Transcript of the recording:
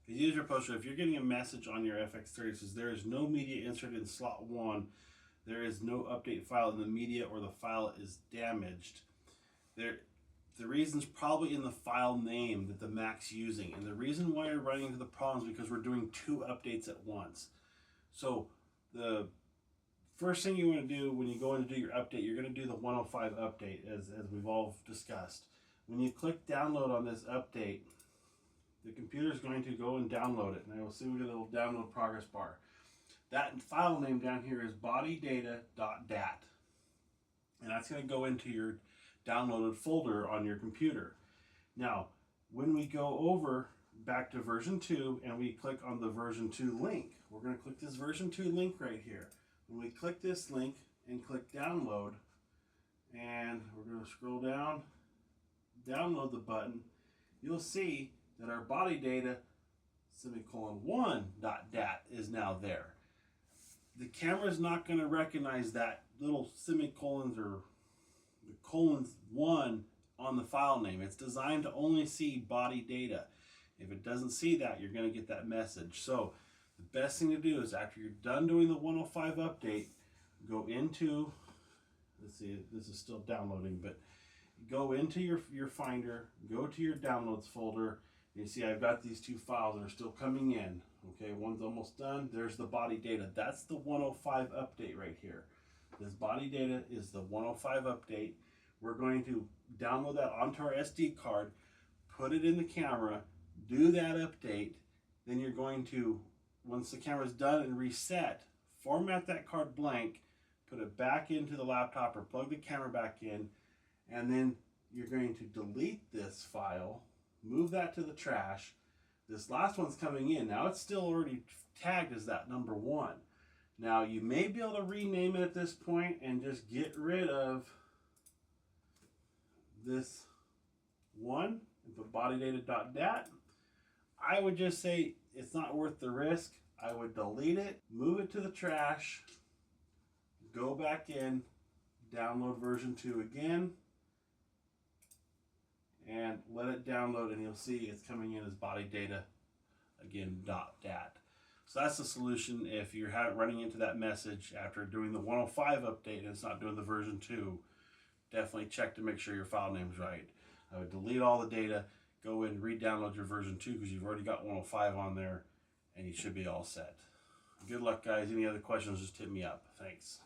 As user poster, if you're getting a message on your FX30 that says there is no media inserted in slot 1, there is no update file in the media, or the file is damaged, the reason's probably in the file name that the Mac's using. And the reason why you're running into the problem is because we're doing 2 updates at once. So the first thing you want to do when you go in to do your update, you're going to do the 105 update, as we've all discussed. When you click download on this update, the computer is going to go and download it. And I will see we get a little download progress bar. That file name down here is bodydata.dat. And that's going to go into your downloaded folder on your computer. Now, when we go over back to version 2 and we click on the version 2 link, we're going to click this version 2 link right here. When we click this link and click download, and we're going to scroll down, download the button, you'll see that our body data _1.dat is now there. The camera is not going to recognize that little semicolons or the colons 1 on the file name. It's designed to only see body data. If it doesn't see that, you're going to get that message. So the best thing to do is, after you're done doing the 105 update, go into, let's see, this is still downloading, but go into your Finder, go to your downloads folder, and you see I've got these 2 files that are still coming in. Okay, one's almost done. There's the body data. That's the 105 update right here. This body data is the 105 update. We're going to download that onto our SD card, put it in the camera, do that update. Then you're going to, once the camera's done and reset, format that card blank, put it back into the laptop or plug the camera back in, and then you're going to delete this file, move that to the trash. This last one's coming in. Now it's still already tagged as that number 1. Now you may be able to rename it at this point and just get rid of this 1 and put bodydata.dat. I would just say it's not worth the risk. I would delete it, move it to the trash, go back in, download version 2 again, and let it download, and you'll see it's coming in as bodydata again .dat. So that's the solution if you're running into that message after doing the 105 update and it's not doing the version 2. Definitely check to make sure your file name's right. I would delete all the data, go in and re-download your version 2 because you've already got 105 on there, and you should be all set. Good luck, guys. Any other questions, just hit me up. Thanks.